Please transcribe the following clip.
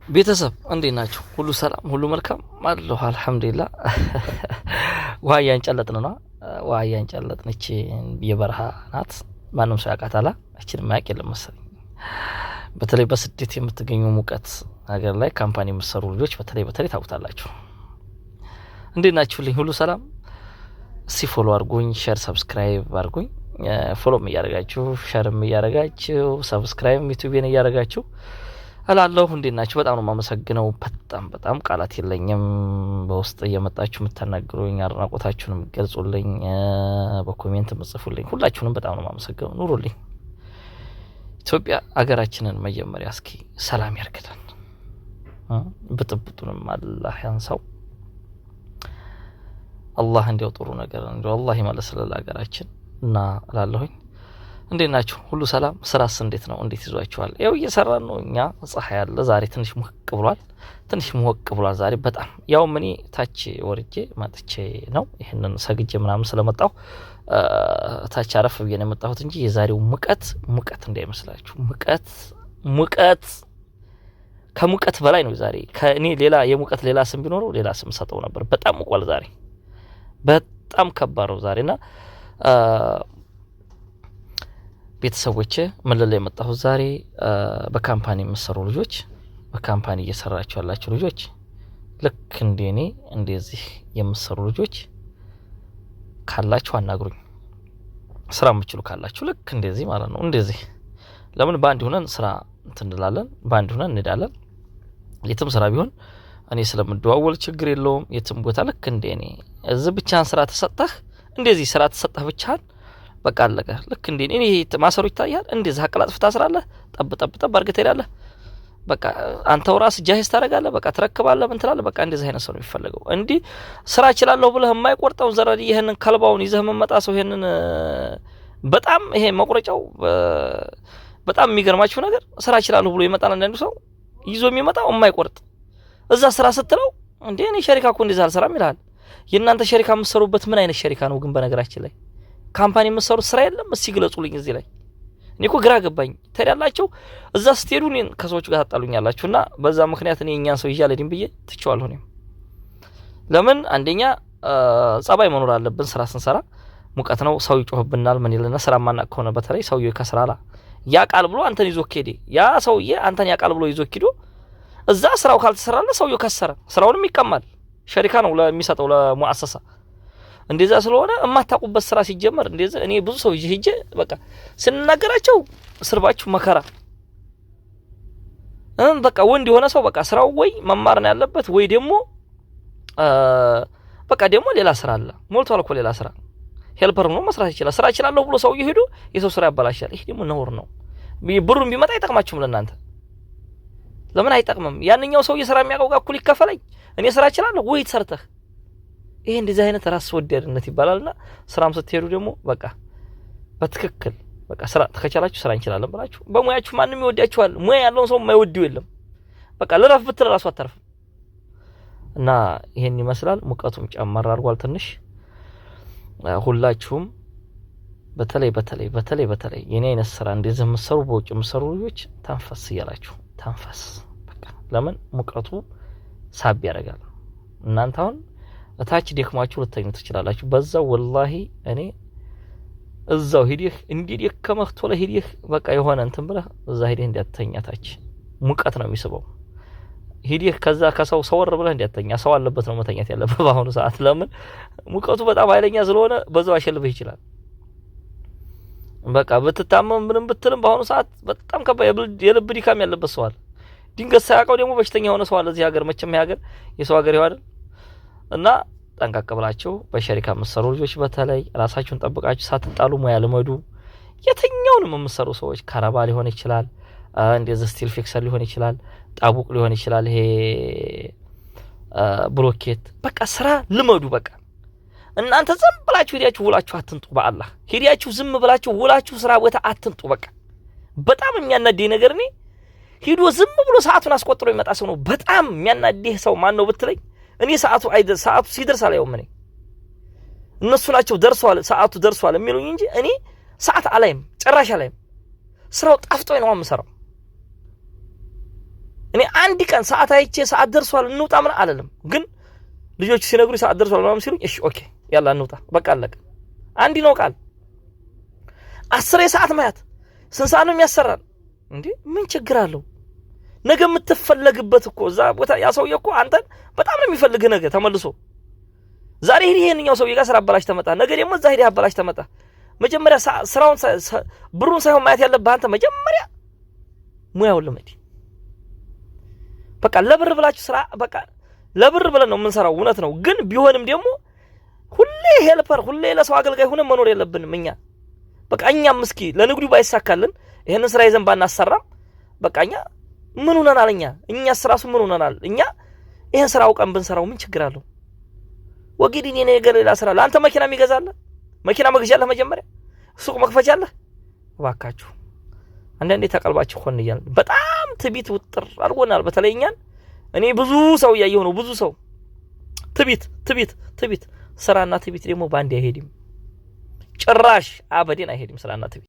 ቤተሰብ እንዴት ናችሁ? ሁሉ ሰላም፣ ሁሉ መልካም አለሁ አልሐምዱሊላህ። ውሃ እያንጨለጥን ነው። ውሃ እያንጨለጥን እቺ የበረሃ ናት። ማንም ሰው ያውቃታል። እቺን ማያውቅ የለም መሰለኝ። በተለይ በስደት የምትገኙ ሙቀት ሀገር ላይ ካምፓኒ የምትሰሩ ልጆች በተለይ ታውቁታላችሁ። እንዴት ናችሁልኝ? ሁሉ ሰላም። እስቲ ፎሎ አድርጉኝ፣ ሼር ሰብስክራይብ አድርጉኝ። ፎሎም እያደረጋችሁ ሼርም እያደረጋችሁ ሰብስክራይብ ዩቲዩብን እያደረጋችሁ አላለሁ። እንዴት ናችሁ? በጣም ነው የማመሰግነው። በጣም ቃላት የለኝም። በውስጥ እየመጣችሁ የምታናግሩኝ አድናቆታችሁንም ገልጹልኝ፣ በኮሜንት ምጽፉልኝ ሁላችሁንም በጣም ነው የማመሰግነው። ኑሩልኝ። ኢትዮጵያ አገራችንን መጀመሪያ እስኪ ሰላም ያርግልን፣ ብጥብጡንም አላህ ያንሳው። አላህ እንዲያው ጥሩ ነገር እንዲያው አላህ ይመልስልን ለሀገራችን እና እላለሁኝ። እንዴት ናችሁ? ሁሉ ሰላም? ስራስ እንዴት ነው? እንዴት ይዟችኋል? ያው እየሰራን ነው። እኛ ፀሐይ አለ ዛሬ ትንሽ ሞቅ ብሏል ዛሬ በጣም ያው እኔ ታች ወርጄ መጥቼ ነው ይሄንን ሰግጄ ምናምን ስለመጣሁ ታች አረፍ ብዬ ነው የመጣሁት እንጂ የዛሬው ሙቀት እንዳይመስላችሁ። ሙቀት ከሙቀት በላይ ነው ዛሬ። ከእኔ የሙቀት ሌላ ስም ቢኖረው ሌላ ስም ሰጠው ነበር። በጣም ሙቋል ዛሬ፣ በጣም ከባድ ነው ዛሬና ቤተሰቦቼ ምን ላይ የመጣሁት ዛሬ በካምፓኒ የምትሰሩ ልጆች፣ በካምፓኒ እየሰራችሁ ያላችሁ ልጆች ልክ እንደኔ እንደዚህ የምትሰሩ ልጆች ካላችሁ አናግሩኝ። ስራ የምትችሉ ካላችሁ ልክ እንደዚህ ማለት ነው። እንደዚህ ለምን በአንድ ሆነን ስራ እንትንላለን፣ በአንድ ሆነን እንሄዳለን። የትም ስራ ቢሆን እኔ ስለምደዋወል ችግር የለውም። የትም ቦታ ልክ እንደኔ እዚህ ብቻህን ስራ ተሰጠህ፣ እንደዚህ ስራ ተሰጠህ ብቻህን በቃ አለቀ። ልክ እንዴ እኔ ማሰሩ ይታያል። እንደዛ አቀላጥፍ ታስራለህ፣ ጠብ አድርገህ ትሄዳለህ። በቃ አንተው ራስህ ጃሂዝ ታደርጋለህ። በቃ ትረክባለህ፣ ምን ትላለህ። በቃ እንደዚህ አይነት ሰው ነው የሚፈልገው። እንዲህ ስራ እችላለሁ ብለህ የማይቆርጠውን ዘረድ ይሄንን ከልባውን ይዘህ መመጣ ሰው ይሄንን በጣም ይሄ መቁረጫው በጣም የሚገርማችሁ ነገር ስራ እችላለሁ ብሎ ይመጣል። አንዳንዱ ሰው ይዞ የሚመጣው የማይቆርጥ እዛ ስራ ስትለው እንዴ እኔ ሸሪካ እኮ እንደዛ አልሰራም ይላል። የእናንተ ሸሪካ የምትሰሩበት ምን አይነት ሸሪካ ነው ግን? በነገራችን ላይ ካምፓኒ የምትሰሩት ስራ የለም? እስቲ ግለጹልኝ እዚህ ላይ። እኔ እኮ ግራ ገባኝ። ታዲያላችሁ እዛ ስትሄዱ እኔን ከሰዎች ጋር ታጣሉኛላችሁና በዛ ምክንያት እኔ እኛን ሰው ይያለድኝ ብዬ ትቼዋለሁ። እኔም ለምን አንደኛ ጸባይ መኖር አለብን። ስራ ስንሰራ ሙቀት ነው፣ ሰው ይጮህብናል። ምን ይለና ስራ ማናቅ ከሆነ በተለይ ሰውዬው ከስራላ ያ ቃል ብሎ አንተን ይዞ ከሄደ ያ ሰውዬ አንተን ያ ቃል ብሎ ይዞ ሄዶ እዛ ስራው ካልተሰራለ ሰውዬው ከሰረ፣ ስራውንም ይቀማል። ሸሪካ ነው ለሚሰጠው ለሙአሰሳ። እንደዛ ስለሆነ የማታውቁበት ስራ ሲጀመር እንደዛ እኔ ብዙ ሰው ሄጄ በቃ ስንናገራቸው ስርባችሁ መከራ በቃ ወንድ የሆነ ሰው በቃ ስራው ወይ መማር ነው ያለበት ወይ ደግሞ በቃ ደግሞ ሌላ ስራ አለ ሞልቷል እኮ ሌላ ስራ ሄልፐር ነው መስራት ይችላል። ስራ ይችላል ብሎ ሰው ይሄዱ የሰው ስራ ያበላሻል። ይሄ ደግሞ ነውር ነው። ብሩን ቢመጣ አይጠቅማችሁም ለእናንተ። ለምን አይጠቅምም? ያንኛው ሰው የስራ የሚያውቀው ጋር እኩል ይከፈለኝ እኔ ስራ ይችላል ወይ ተሰርተህ ይሄ እንደዚህ አይነት ራስ ወዳድነት ይባላልና ስራም ስትሄዱ ደግሞ በቃ በትክክል በቃ ስራ ተከቻላችሁ ስራ እንችላለን ብላችሁ በሙያችሁ ማንንም ይወዳችኋል። ሙያ ያለውን ሰው የማይወደው የለም። በቃ ለራፍ ብትል ራሱ አታርፍም። እና ይሄን ይመስላል። ሙቀቱም ጨመር አድርጓል ትንሽ። ሁላችሁም በተለይ የኔ አይነት ስራ እንደዚህ የምትሰሩ በውጭ የምትሰሩ ልጆች ተንፈስ እያላችሁ ተንፈስ። በቃ ለምን ሙቀቱ ሳብ ያደርጋል። እናንተ አሁን እታች ደክማችሁ ልተኙ ትችላላችሁ። በዛው ወላሂ እኔ እዛው ሄዲህ እንዲህ ከመክቶ ላይ ሄዲህ በቃ የሆነ እንትን ብለህ እዛ ሄዲህ እንዲያተኛ ታች ሙቀት ነው የሚስበው። ሄዲህ ከዛ ከሰው ሰወር ብለህ እንዲያተኛ ሰው አለበት ነው መተኛት ያለበት በአሁኑ ሰዓት። ለምን ሙቀቱ በጣም ኃይለኛ ስለሆነ በዛው አሸልብህ ይችላል። በቃ ብትታመም ምንም ብትልም በአሁኑ ሰዓት በጣም ከባድ የልብ ድካም ያለበት ሰው አለ። ድንገት ሳያውቀው ደግሞ በሽተኛ የሆነ ሰው አለ። እዚህ ሀገር መቼም ሀገር የሰው ሀገር ይዋል እና ጠንቀቅ ብላችሁ በሸሪካ የምትሰሩ ልጆች በተለይ ራሳችሁን ጠብቃችሁ ሳትጣሉ ሙያ ልመዱ። የትኛውንም የምትሰሩ ሰዎች ካራባ ሊሆን ይችላል፣ እንደዚህ ስቲል ፊክሰር ሊሆን ይችላል፣ ጣቡቅ ሊሆን ይችላል፣ ይሄ ብሎኬት በቃ ስራ ልመዱ። በቃ እናንተ ዝም ብላችሁ ሄዳችሁ ውላችሁ አትንጡ። በአላህ ሄዳችሁ ዝም ብላችሁ ውላችሁ ስራ ቦታ አትንጡ። በቃ በጣም የሚያናደኝ ነገር እኔ ሄዶ ዝም ብሎ ሰዓቱን አስቆጥሮ ይመጣ ሰው ነው። በጣም የሚያናደህ ሰው ማን ነው ብትለኝ እኔ ሰዓቱ ሲደርስ አላየውም። እኔ እነሱ ናቸው ሰዓቱ ደርሷል የሚሉኝ እንጂ እኔ ሰዓት አላይም፣ ጭራሽ አላይም። ስራው ጣፍጦኝ ነው የምሰራው። እኔ አንድ ቀን ሰዓት አይቼ ሰዓት ደርሷል እንውጣ ምን አላለም። ግን ልጆች ሲነግሩኝ ሰዓት ደርሷል ምናምን ሲሉኝ እሺ ኦኬ ያላ እንውጣ በቃ አለቀ። አንዲ ነው ቃል 10 ሰዓት ማያት ስንት ሰዓት ነው የሚያሰራን እንዴ? ምን ችግር አለው? ነገ የምትፈለግበት እኮ እዛ ቦታ ያ ሰውዬ እኮ አንተን በጣም ነው የሚፈልግህ ነገ ተመልሶ። ዛሬ ይሄንኛው ሰውዬ ጋር ስራ አበላሽ ተመጣ፣ ነገ ደግሞ እዛ ሄደህ አበላሽ ተመጣ። መጀመሪያ ስራውን ብሩን ሳይሆን ማየት ያለብህ አንተ መጀመሪያ ሙያውን ልመድ። በቃ ለብር ብላችሁ ስራ በቃ ለብር ብለን ነው የምንሰራው እውነት ነው። ግን ቢሆንም ደግሞ ሁሌ ሄልፐር ሁሌ ለሰው አገልጋይ ሆነን መኖር የለብንም እኛ። በቃ እኛም እስኪ ለንግዱ ባይሳካልን ይሄንን ስራ ይዘን ባናሰራም በቃ እኛ ምን ሆነናል? እኛስ ራሱ ምን ሆነናል? እኛ ይሄን ስራ አውቀን ብንሰራው ምን ችግር አለው? ወግዲ እኔ ነገር ሌላ ስራ ለአንተ መኪና የሚገዛልህ መኪና መግዣለህ መጀመሪያ ሱቅ መክፈቻለህ። እባካችሁ አንዳንዴ ተቀልባችሁ ሆነ ይያል በጣም ትቢት ውጥር አድርጎናል። በተለይኛን እኔ ብዙ ሰው ያየው ነው ብዙ ሰው ትቢት ስራና ትቢት ደግሞ ባንድ አይሄድም ጭራሽ አበዴን አይሄድም ስራና ትቢት